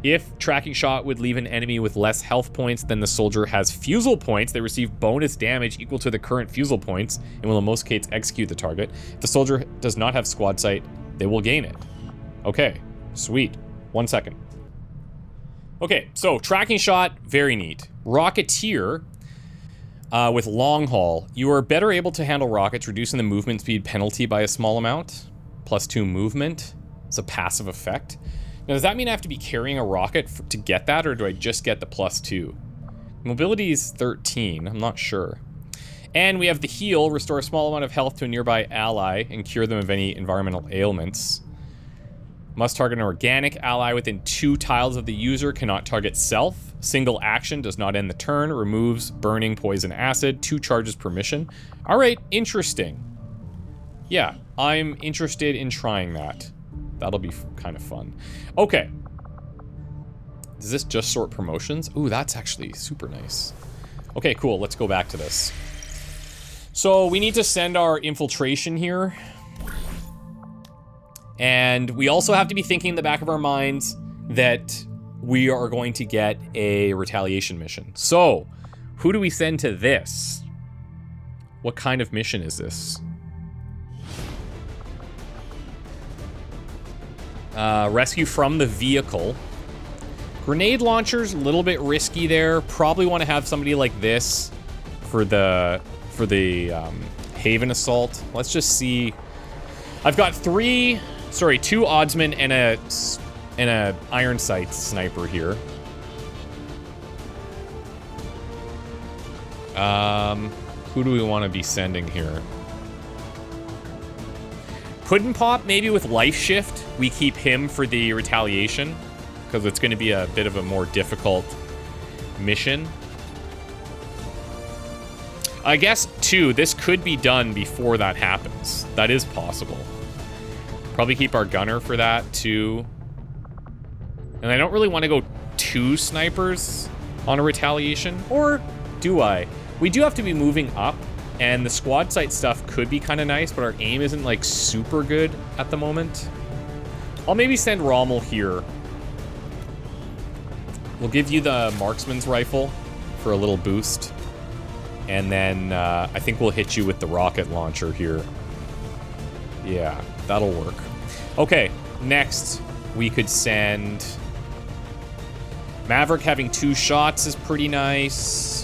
If tracking shot would leave an enemy with less health points than the soldier has fusel points, they receive bonus damage equal to the current fusel points and will in most cases execute the target. If the soldier does not have squad sight, they will gain it. Okay, sweet. 1 second. Okay, so tracking shot, very neat. Rocketeer with long haul. You are better able to handle rockets, reducing the movement speed penalty by a small amount. +2 movement. It's a passive effect. Now, does that mean I have to be carrying a rocket to get that, or do I just get the +2? Mobility is 13. I'm not sure. And we have the heal. Restore a small amount of health to a nearby ally and cure them of any environmental ailments. Must target an organic ally within 2 tiles of the user. Cannot target self. Single action. Does not end the turn. Removes burning, poison, acid. 2 charges per mission. All right. Interesting. Yeah, I'm interested in trying that. That'll be kind of fun. Okay. Does this just sort promotions? Ooh, that's actually super nice. Okay, cool. Let's go back to this. So we need to send our infiltration here. And we also have to be thinking in the back of our minds that we are going to get a retaliation mission. So, who do we send to this? What kind of mission is this? Rescue from the vehicle. Grenade launchers, a little bit risky there. Probably want to have somebody like this for the Haven Assault. Let's just see. I've got 2 oddsmen and a Iron Sights sniper here. Who do we want to be sending here? Puddin' Pop, maybe with Life Shift. We keep him for the retaliation, because it's going to be a bit of a more difficult mission. I guess, too, this could be done before that happens. That is possible. Probably keep our gunner for that, too. And I don't really want to go 2 snipers on a retaliation. Or do I? We do have to be moving up, and the squad site stuff could be kind of nice, but our aim isn't, like, super good at the moment. I'll maybe send Rommel here. We'll give you the marksman's rifle for a little boost. And then I think we'll hit you with the rocket launcher here. Yeah, that'll work. Okay, next we could send... Maverick having 2 shots is pretty nice.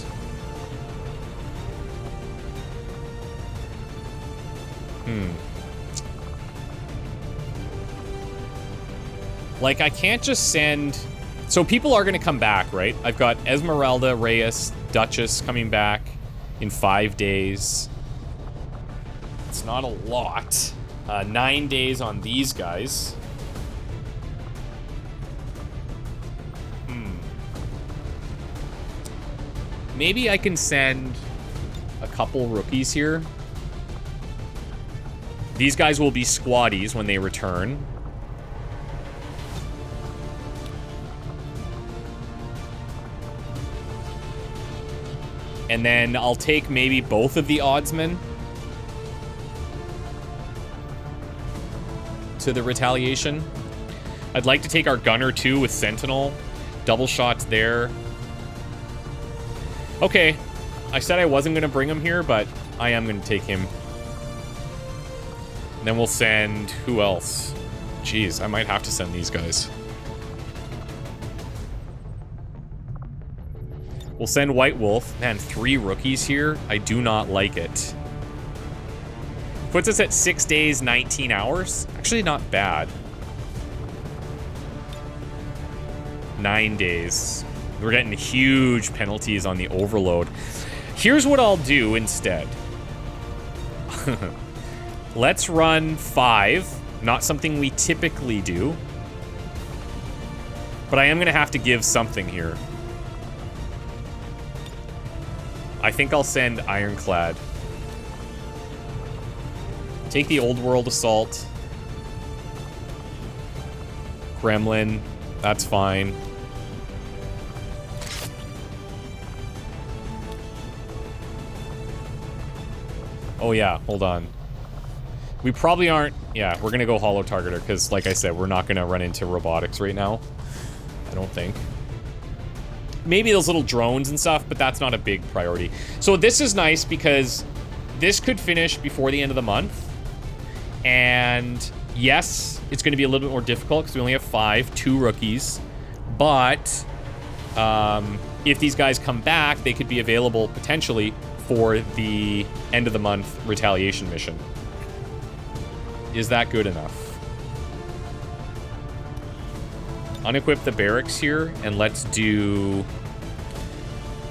Like, I can't just send... So people are going to come back, right? I've got Esmeralda, Reyes, Duchess coming back in 5 days. It's not a lot. 9 days on these guys. Maybe I can send a couple rookies here. These guys will be squaddies when they return. And then I'll take maybe both of the oddsmen to the retaliation. I'd like to take our gunner too with Sentinel. Double shots there. Okay, I said I wasn't going to bring him here, but I am going to take him. And then we'll send... who else? Jeez, I might have to send these guys. We'll send White Wolf. Man, 3 rookies here. I do not like it. Puts us at 6 days, 19 hours. Actually, not bad. 9 days. We're getting huge penalties on the overload. Here's what I'll do instead. Let's run 5. Not something we typically do. But I am going to have to give something here. I think I'll send Ironclad. Take the Old World Assault. Gremlin. That's fine. Oh yeah, hold on. We probably aren't... Yeah, we're gonna go Holo Targeter, because like I said, we're not gonna run into robotics right now. I don't think. Maybe those little drones and stuff, but that's not a big priority. So this is nice because this could finish before the end of the month. And yes, it's going to be a little bit more difficult because we only have 5, 2 rookies. But if these guys come back, they could be available potentially for the end of the month retaliation mission. Is that good enough? Unequip the barracks here, and let's do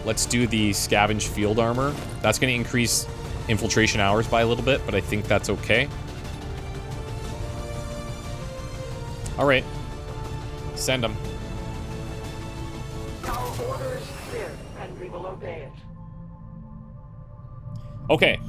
the scavenge field armor. That's going to increase infiltration hours by a little bit, but I think that's okay. All right, send them. Our order is clear, and we will obey it. Okay.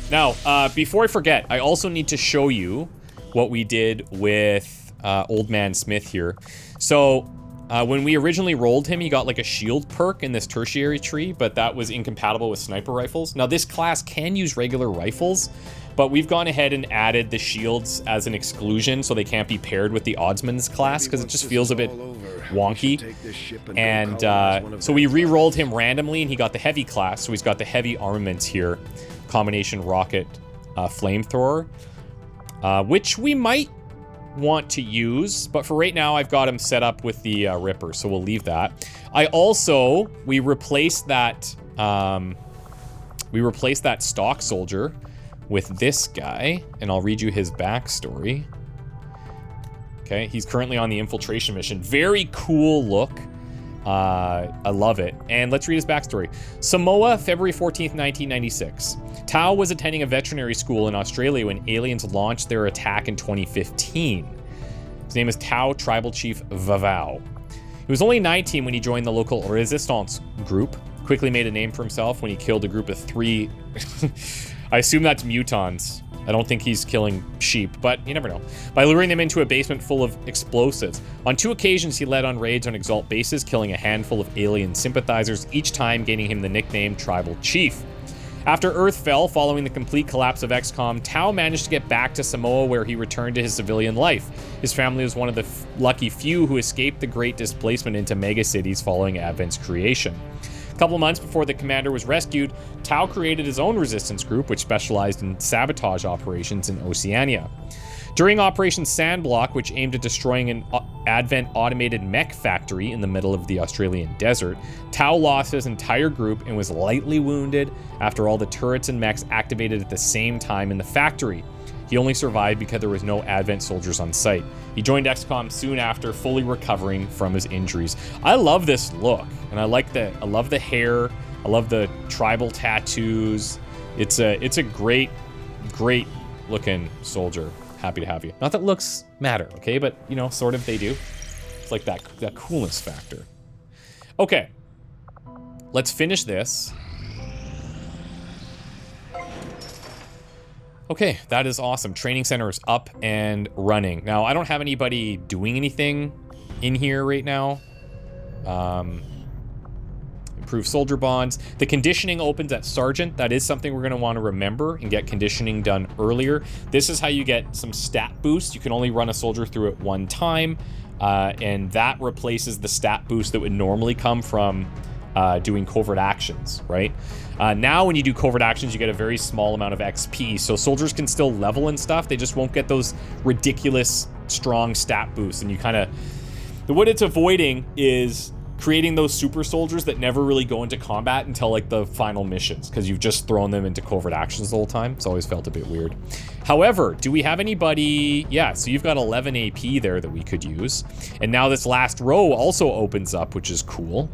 Now, before I forget, I also need to show you what we did with Old Man Smith here. So when we originally rolled him, he got like a shield perk in this tertiary tree, but that was incompatible with sniper rifles. Now this class can use regular rifles, but we've gone ahead and added the shields as an exclusion so they can't be paired with the oddsman's class because it just feels a bit wonky. And so we re-rolled him randomly and he got the heavy class, so he's got the heavy armaments here. Combination rocket flamethrower, which we might want to use, but for right now I've got him set up with the Ripper, so we'll leave that. We replaced that stock soldier with this guy, and I'll read you his backstory. Okay, he's currently on the infiltration mission. Very cool look. I love it. And let's read his backstory. Samoa, February 14th, 1996. Tao was attending a veterinary school in Australia when aliens launched their attack in 2015. His name is Tao Tribal Chief Vavao. He was only 19 when he joined the local resistance group. Quickly made a name for himself when he killed a group of 3... I assume that's mutons. I don't think he's killing sheep, but you never know. By luring them into a basement full of explosives. On 2 occasions, he led on raids on Exalt bases, killing a handful of alien sympathizers, each time gaining him the nickname Tribal Chief. After Earth fell following the complete collapse of Xcom, Tau managed to get back to Samoa, where he returned to his civilian life. His family was one of the lucky few who escaped the great displacement into megacities following Advent's creation. A couple months before the commander was rescued, Tau created his own resistance group, which specialized in sabotage operations in Oceania. During Operation Sandblock, which aimed at destroying an Advent automated mech factory in the middle of the Australian desert, Tau lost his entire group and was lightly wounded after all the turrets and mechs activated at the same time in the factory. He only survived because there was no Advent soldiers on site. He joined XCOM soon after, fully recovering from his injuries. I love this look, and I love the hair. I love the tribal tattoos. It's a great looking soldier. Happy to have you. Not that looks matter, okay? But, you know, sort of they do. It's like that coolness factor. Okay. Let's finish this. Okay, that is awesome. Training center is up and running. Now, I don't have anybody doing anything in here right now. Improve soldier bonds. The conditioning opens at Sergeant. That is something we're going to want to remember and get conditioning done earlier. This is how you get some stat boost. You can only run a soldier through it one time, and that replaces the stat boost that would normally come from doing covert actions, right? Now when you do covert actions, you get a very small amount of XP, so soldiers can still level and stuff. They just won't get those ridiculous strong stat boosts, and you kind of... What it's avoiding is creating those super soldiers that never really go into combat until like the final missions, because you've just thrown them into covert actions the whole time. It's always felt a bit weird. However, do we have anybody? Yeah, so you've got 11 AP there that we could use. And now this last row also opens up, which is cool.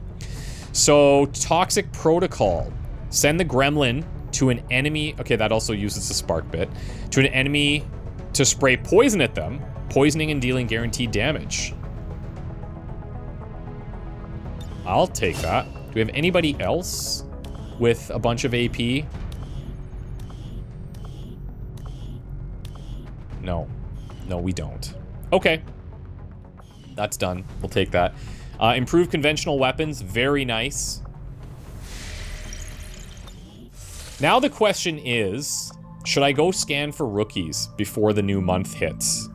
So Toxic Protocol. Send the gremlin to an enemy. Okay, that also uses the spark bit. To an enemy to spray poison at them, poisoning and dealing guaranteed damage. I'll take that. Do we have anybody else with a bunch of AP? No. No, we don't. Okay. That's done. We'll take that. Improve conventional weapons. Very nice. Now the question is, should I go scan for rookies before the new month hits?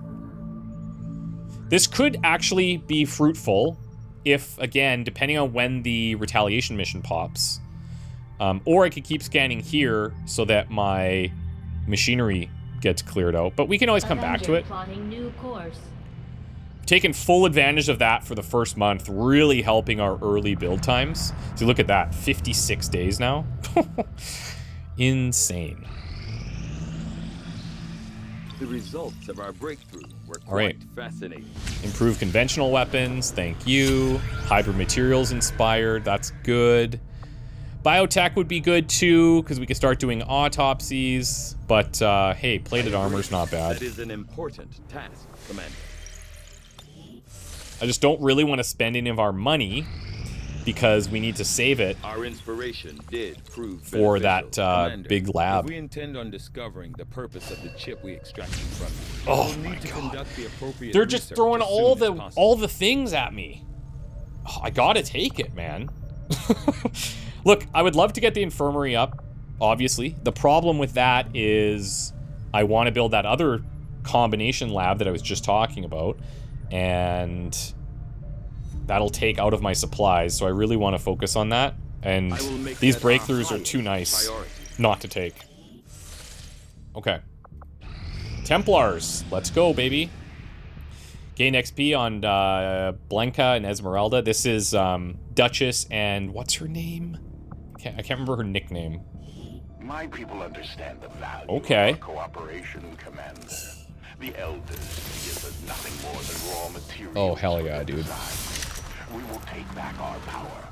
This could actually be fruitful if, again, depending on when the retaliation mission pops, or I could keep scanning here so that my machinery gets cleared out, but we can always come back to it. Taking full advantage of that for the first month, really helping our early build times. So look at that, 56 days now. Insane. The results of our breakthrough were quite fascinating. Improve conventional weapons, thank you. Hybrid materials inspired, that's good. Biotech would be good too, because we could start doing autopsies. But hey, plated armor's not bad. That is an important task, Commander. I just don't really want to spend any of our money because we need to save it. Our inspiration did prove for that big lab. If we intend on discovering the purpose of the chip we extracted from you, oh my god, they're just throwing all the things at me. Oh, I gotta take it, man. Look, I would love to get the infirmary up, obviously. The problem with that is I want to build that other combination lab that I was just talking about, and that'll take out of my supplies, so I really want to focus on that. And these breakthroughs are too nice not to take. Okay. Templars. Let's go, baby. Gain XP on Blanca and Esmeralda. This is Duchess and what's her name? I can't remember her nickname. My people understand the value of cooperation, Commander. The Elders see us as nothing more than raw material. Oh, hell yeah, dude. We will take back our power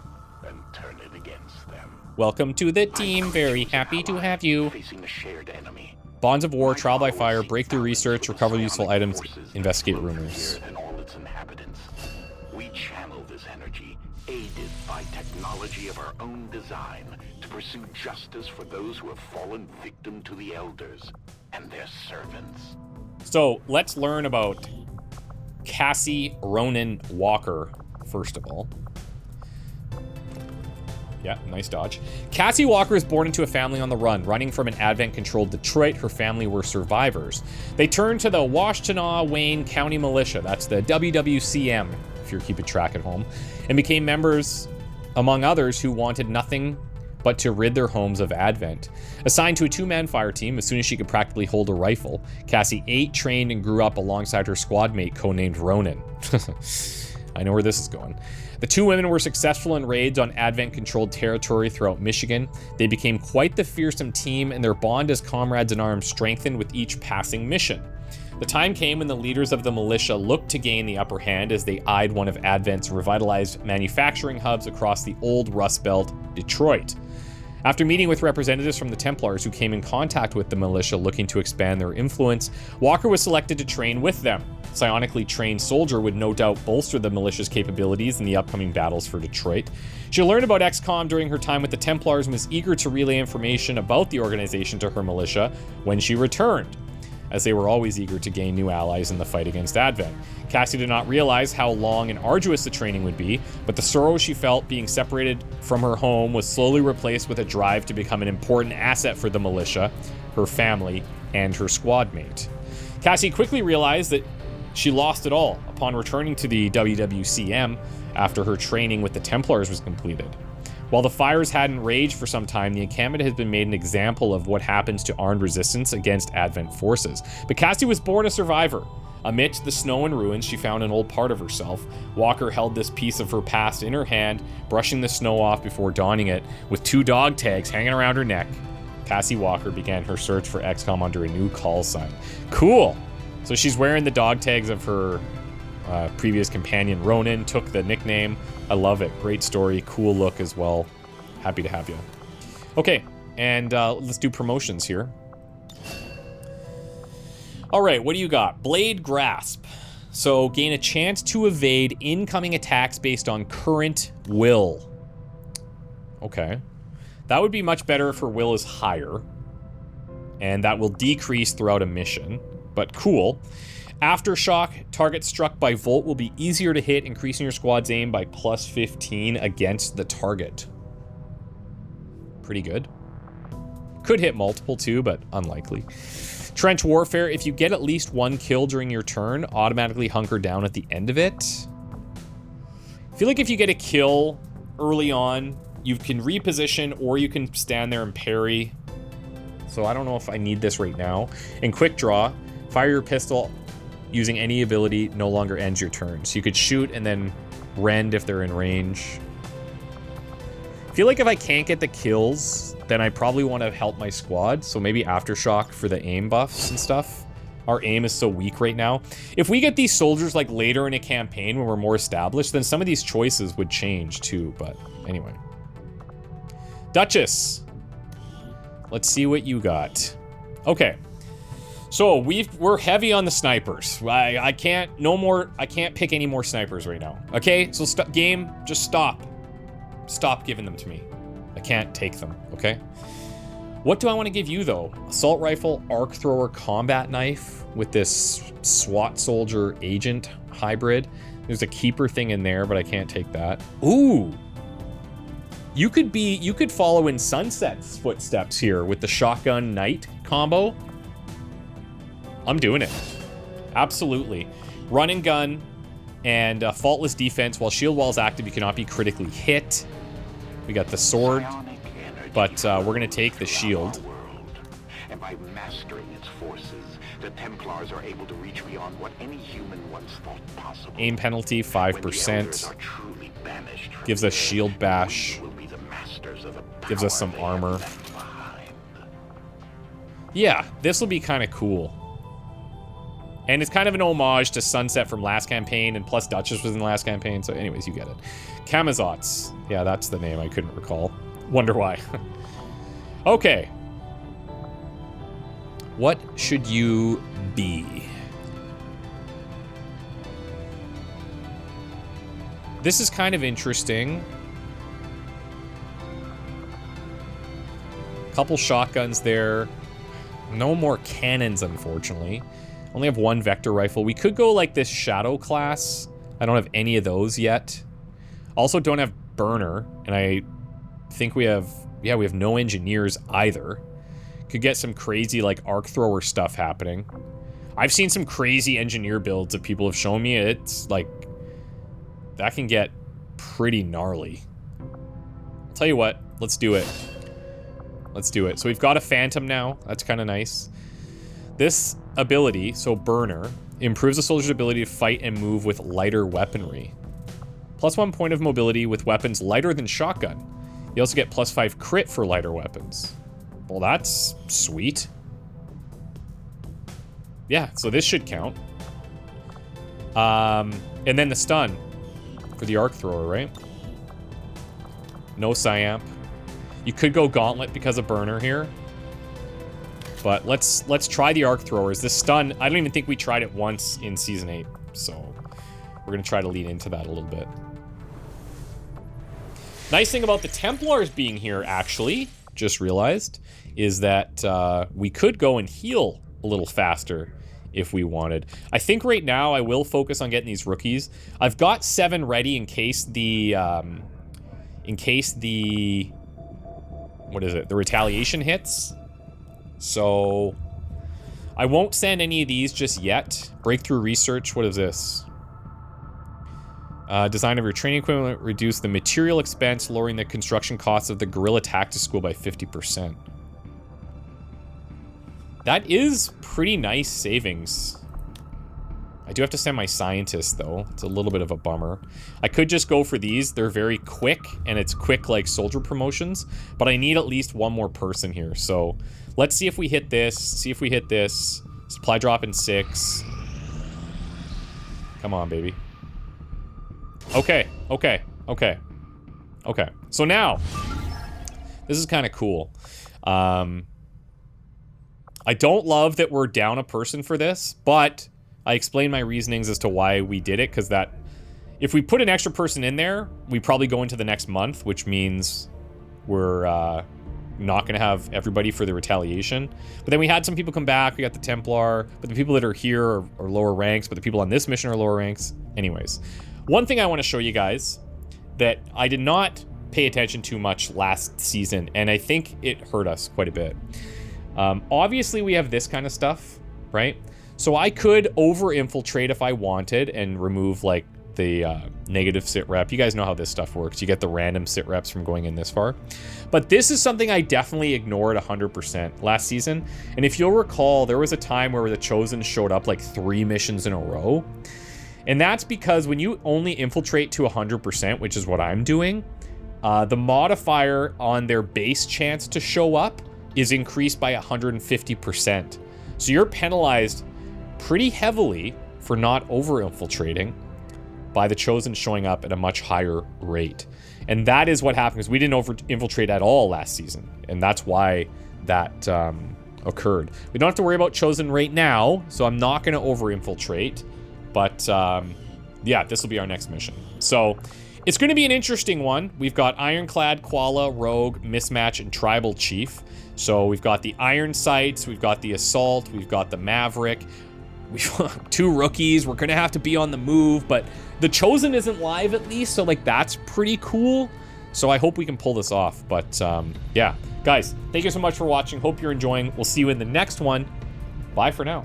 and turn it against them. Welcome to the team. Very happy to have you. Facing a shared enemy. Bonds of War, Trial by Fire, Breakthrough Research, Recover Useful Items, Investigate Rumors. And all its inhabitants. We channel this energy, aided by technology of our own design, to pursue justice for those who have fallen victim to the Elders. and their servants. So let's learn about Cassie Ronan Walker, first of all. Yeah, nice dodge. Cassie Walker is born into a family on the run, running from an Advent-controlled Detroit. Her family were survivors. They turned to the Washtenaw Wayne County Militia, that's the WWCM, if you're keeping track at home, and became members, among others, who wanted nothing but to rid their homes of Advent. Assigned to a two-man fire team as soon as she could practically hold a rifle, Cassie ate, trained, and grew up alongside her squad mate, codenamed Ronan. I know where this is going. The two women were successful in raids on Advent-controlled territory throughout Michigan. They became quite the fearsome team, and their bond as comrades in arms strengthened with each passing mission. The time came when the leaders of the militia looked to gain the upper hand as they eyed one of Advent's revitalized manufacturing hubs across the old Rust Belt, Detroit. After meeting with representatives from the Templars who came in contact with the militia looking to expand their influence, Walker was selected to train with them. Psionically trained soldier would no doubt bolster the militia's capabilities in the upcoming battles for Detroit. She learned about Xcom during her time with the Templars and was eager to relay information about the organization to her militia when she returned, as they were always eager to gain new allies in the fight against Advent. Cassie did not realize how long and arduous the training would be, but the sorrow she felt being separated from her home was slowly replaced with a drive to become an important asset for the militia, her family, and her squad mate. Cassie quickly realized that she lost it all upon returning to the WWCM after her training with the Templars was completed. While the fires hadn't raged for some time, the encampment has been made an example of what happens to armed resistance against Advent forces. But Cassie was born a survivor. Amidst the snow and ruins, she found an old part of herself. Walker held this piece of her past in her hand, brushing the snow off before donning it. With 2 dog tags hanging around her neck, Cassie Walker began her search for Xcom under a new call sign. Cool! So she's wearing the dog tags of her previous companion, Ronan, took the nickname. I love it. Great story. Cool look as well. Happy to have you. Okay, and let's do promotions here. All right, what do you got? Blade Grasp. So gain a chance to evade incoming attacks based on current will. Okay. That would be much better if her will is higher. And that will decrease throughout a mission. But cool. Aftershock, target struck by Volt will be easier to hit, increasing your squad's aim by plus 15 against the target. Pretty good. Could hit multiple too, but unlikely. Trench Warfare, if you get at least 1 kill during your turn, automatically hunker down at the end of it. I feel like if you get a kill early on, you can reposition or you can stand there and parry. So I don't know if I need this right now. And Quick Draw, fire your pistol using any ability no longer ends your turn. So you could shoot and then rend if they're in range. I feel like if I can't get the kills, then I probably want to help my squad. So maybe Aftershock for the aim buffs and stuff. Our aim is so weak right now. If we get these soldiers like later in a campaign when we're more established, then some of these choices would change too. But anyway. Duchess. Let's see what you got. Okay. So we're heavy on the snipers. I can't pick any more snipers right now. Okay, so game, just stop. Stop giving them to me. I can't take them, okay? What do I want to give you though? Assault rifle, arc thrower, combat knife with this SWAT soldier agent hybrid. There's a keeper thing in there, but I can't take that. Ooh. You could follow in Sunset's footsteps here with the shotgun knight combo. I'm doing it. Absolutely. Run and gun and faultless defense. While shield wall is active, you cannot be critically hit. We got the sword, but we're going to take the shield. And by mastering its forces, the Templars are able to reach beyond what any human once thought possible. Aim penalty 5%. Gives us shield bash. Gives us some armor. Yeah, this will be kind of cool. And it's kind of an homage to Sunset from last campaign, and plus Duchess was in the last campaign, so anyways, you get it. Kamazots. Yeah, that's the name I couldn't recall. Wonder why. Okay. What should you be? This is kind of interesting. Couple shotguns there. No more cannons, unfortunately. Only have one vector rifle. We could go like this Shadow class. I don't have any of those yet. Also don't have burner, and I think we have, yeah, we have no engineers either. Could get some crazy like arc thrower stuff happening. I've seen some crazy engineer builds that people have shown me. It's like, that can get pretty gnarly. I'll tell you what, let's do it. Let's do it. So we've got a Phantom now. That's kind of nice. This ability, so burner, improves a soldier's ability to fight and move with lighter weaponry. +1 point of mobility with weapons lighter than shotgun. You also get +5 crit for lighter weapons. Well, that's sweet. Yeah, so this should count. And then the stun for the arc thrower, right? No Psyamp. You could go Gauntlet because of burner here. But let's try the arc throwers. This stun, I don't even think we tried it once in Season 8. So we're going to try to lean into that a little bit. Nice thing about the Templars being here, actually, just realized, is that we could go and heal a little faster if we wanted. I think right now I will focus on getting these rookies. I've got 7 ready in case the what is it? The retaliation hits. So I won't send any of these just yet. Breakthrough research, what is this? Design of your training equipment, reduce the material expense, lowering the construction costs of the guerrilla tactics school by 50%. That is pretty nice savings. I do have to send my scientist, though. It's a little bit of a bummer. I could just go for these. They're very quick, and it's quick like soldier promotions, but I need at least one more person here. So let's see if we hit this. See if we hit this. Supply drop in 6. Come on, baby. Okay, okay, okay. Okay, so now, this is kind of cool. I don't love that we're down a person for this, but I explained my reasonings as to why we did it, because that, if we put an extra person in there, we probably go into the next month, which means we're not going to have everybody for the retaliation. But then we had some people come back, we got the Templar, but the people that are here are lower ranks, but the people on this mission are lower ranks. Anyways, one thing I want to show you guys that I did not pay attention to much last season, and I think it hurt us quite a bit. Obviously, we have this kind of stuff, right? So I could over-infiltrate if I wanted and remove, like, the negative sit rep. You guys know how this stuff works. You get the random sit reps from going in this far. But this is something I definitely ignored 100% last season. And if you'll recall, there was a time where the Chosen showed up, like, 3 missions in a row. And that's because when you only infiltrate to 100%, which is what I'm doing, the modifier on their base chance to show up is increased by 150%. So you're penalized pretty heavily for not over-infiltrating by the Chosen showing up at a much higher rate. And that is what happened, because we didn't over-infiltrate at all last season. And that's why that occurred. We don't have to worry about Chosen right now, so I'm not going to over-infiltrate. But, yeah, this will be our next mission. So it's going to be an interesting one. We've got Ironclad, Koala, Rogue, Mismatch, and Tribal Chief. So we've got the Iron Sights, we've got the Assault, we've got the Maverick. We've got 2 rookies. We're going to have to be on the move, but the Chosen isn't live at least, so, like, that's pretty cool. So I hope we can pull this off. But, yeah. Guys, thank you so much for watching. Hope you're enjoying. We'll see you in the next one. Bye for now.